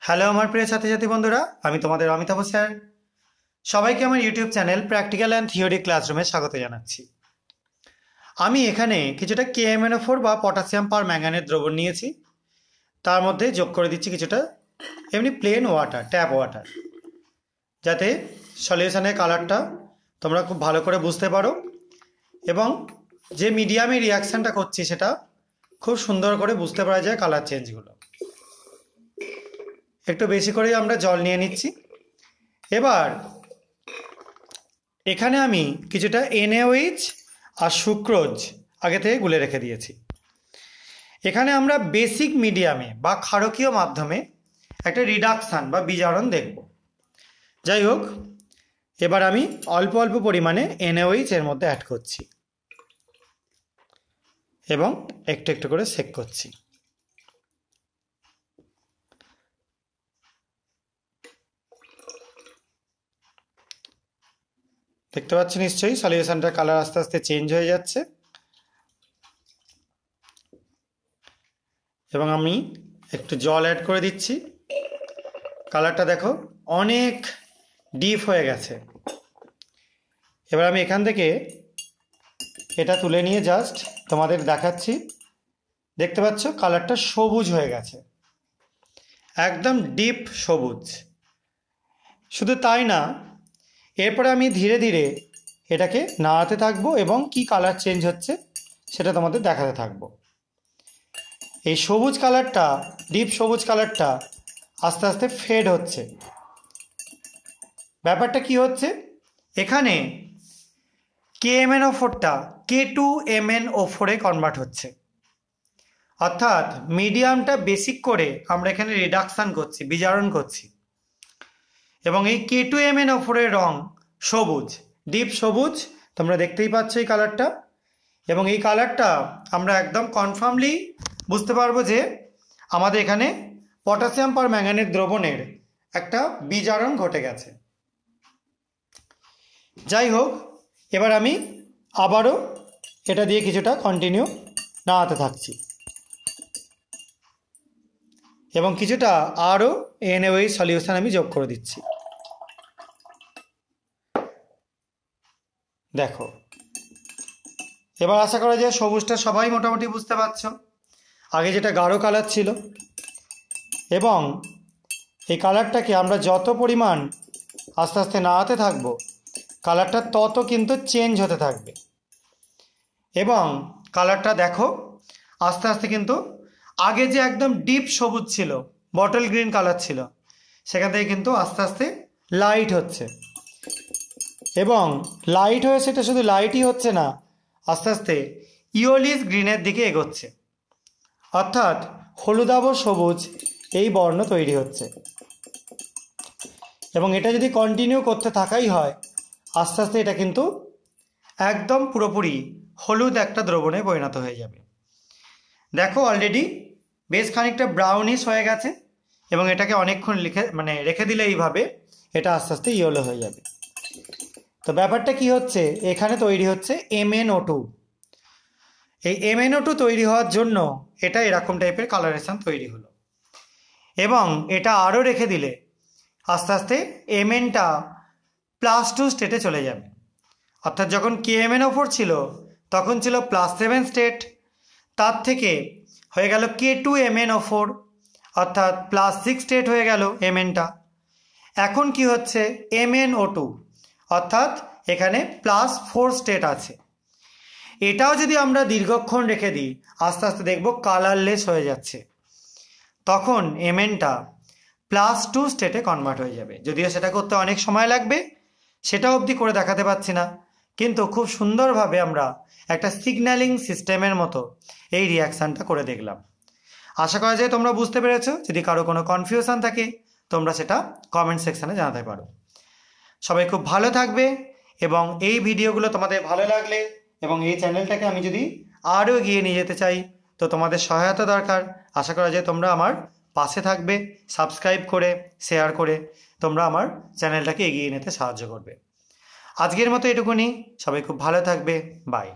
Hello আমার প্রিয় ছাত্রছাত্রী বন্ধুরা, আমি তোমাদের অমিতাভ স্যার। সবাইকে আমার YouTube channel practical and theory ক্লাসরুমে স্বাগত জানাচ্ছি। আমি এখানে কিছুটা KMnO4 বা পটাশিয়াম পার ম্যাঙ্গানেট দ্রবণ নিয়েছি। তার মধ্যে যোগ করে দিচ্ছি কিছুটা এমনি প্লেন ওয়াটার, ট্যাপ ওয়াটার, যাতে সলিউশনের কালারটা তোমরা খুব ভালো করে বুঝতে পারো এবং যে মিডিয়ামে রিয়াকশানটা করছি সেটা খুব সুন্দর করে বুঝতে পারা যায় কালার চেঞ্জগুলো। একটু বেশি করেই আমরা জল নিয়ে নিচ্ছি। এবার এখানে আমি কিছুটা NaOH আর সুক্রোজ আগে থেকে গুলে রেখে দিয়েছি। এখানে আমরা বেসিক মিডিয়ামে বা ক্ষারকীয় মাধ্যমে একটা রিডাকশান বা বিজারণ দেখব। যাই হোক, এবার আমি অল্প অল্প পরিমাণে NaOH এর মধ্যে অ্যাড করছি এবং একটু একটু করে সেক করছি। দেখতে পাচ্ছি নিশ্চয়ই সলিউশনটার কালার আস্তে আস্তে চেঞ্জ হয়ে যাচ্ছে এবং আমি একটু জল অ্যাড করে দিচ্ছি। কালারটা দেখো অনেক ডিপ হয়ে গেছে। এবার আমি এখান থেকে এটা তুলে নিয়ে জাস্ট তোমাদের দেখাচ্ছি। দেখতে পাচ্ছ কালারটা সবুজ হয়ে গেছে, একদম ডিপ সবুজ। শুধু তাই না, এরপরে আমি ধীরে ধীরে এটাকে নাড়াতে থাকবো এবং কি কালার চেঞ্জ হচ্ছে সেটা তোমাদের দেখাতে থাকবো। এই সবুজ কালারটা, ডিপ সবুজ কালারটা আস্তে আস্তে ফেড হচ্ছে। ব্যাপারটা কি হচ্ছে, এখানে KMnO4টা K2MnO4 এ কনভার্ট হচ্ছে, অর্থাৎ মিডিয়ামটা বেসিক করে আমরা এখানে রিডাকশান করছি, বিজারণ করছি। এবং এই K2MnO4 এর রং সবুজ, ডিপ সবুজ, তোমরা দেখতেই পাচ্ছ এই কালারটা। এবং এই কালারটা আমরা একদম কনফার্মলি বুঝতে পারবো যে আমাদের এখানে পটাশিয়াম পার ম্যাঙ্গানেট দ্রবণের একটা বিজারণ ঘটে গেছে। যাই হোক, এবার আমি আবারও এটা দিয়ে কিছুটা কন্টিনিউ নাড়াতে থাকছি এবং কিছুটা আরও NaOH সলিউশন আমি যোগ করে দিচ্ছি। দেখো, এবার আশা করা যায় সবুজটা সবাই মোটামুটি বুঝতে পারছো। আগে যেটা গাঢ় কালার ছিল, এবং এই কালারটাকে আমরা যত পরিমাণ আস্তে আস্তে নাড়াতে থাকবো কালারটা তত কিন্তু চেঞ্জ হতে থাকবে। এবং কালারটা দেখো আস্তে আস্তে কিন্তু আগে যে একদম ডিপ সবুজ ছিল, বটল গ্রিন কালার ছিল, সেখান থেকে কিন্তু আস্তে আস্তে লাইট হচ্ছে। এবং লাইট হয়ে সেটা শুধু লাইটই হচ্ছে না, আস্তে আস্তে ইয়োলিস গ্রিনের দিকে এগোচ্ছে, অর্থাৎ হলুদাভ সবুজ এই বর্ণ তৈরি হচ্ছে। এবং এটা যদি কন্টিনিউ করতে থাকাই হয়, আস্তে আস্তে এটা কিন্তু একদম পুরোপুরি হলুদ একটা দ্রবণে পরিণত হয়ে যাবে। দেখো অলরেডি বেশ খানিকটা ব্রাউনিশ হয়ে গেছে এবং এটাকে অনেকক্ষণ রেখে দিলে এইভাবে এটা আস্তে আস্তে ইয়েলো হয়ে যাবে। তো ব্যাপারটা কি হচ্ছে, এখানে তৈরি হচ্ছে MnO2। এই MnO2 তৈরি হওয়ার জন্য এটা এরকম টাইপের কালারেশন তৈরি হলো। এবং এটা আরও রেখে দিলে আস্তে আস্তে Mnটা +2 স্টেটে চলে যাবে। অর্থাৎ যখন KMnO4 ছিল তখন ছিল +7 স্টেট, তার থেকে হয়ে গেল K2MnO4, অর্থাৎ +6 স্টেট হয়ে গেল Mnটা। এখন কি হচ্ছে, MnO2, অর্থাৎ এখানে +4 স্টেট আছে। এটাও যদি আমরা দীর্ঘক্ষণ রেখে দিই আস্তে আস্তে দেখব কালারলেস হয়ে যাচ্ছে। তখন Mnটা +2 স্টেটে কনভার্ট হয়ে যাবে। যদিও সেটা করতে অনেক সময় লাগবে, সেটা অবধি করে দেখাতে পারছি না, কিন্তু খুব সুন্দরভাবে আমরা একটা সিগন্যালিং সিস্টেমের মতো এই রিয়াকশানটা করে দেখলাম। আশা করা যায় তোমরা বুঝতে পেরেছো। যদি কারো কোনো কনফিউশন থাকে তোমরা সেটা কমেন্ট সেকশানে জানাতে পারো। সবাই খুব ভালো থাকবে এবং এই ভিডিওগুলো তোমাদের ভালো লাগলে এবং এই চ্যানেলটাকে আমি যদি আরও এগিয়ে নিয়ে যেতে চাই তো তোমাদের সহায়তা দরকার। আশা করা যায় তোমরা আমার পাশে থাকবে, সাবস্ক্রাইব করে, শেয়ার করে তোমরা আমার চ্যানেলটাকে এগিয়ে নিতে সাহায্য করবে। আজকের মতো এটুকুনি। সবাই খুব ভালো থাকবে। বাই।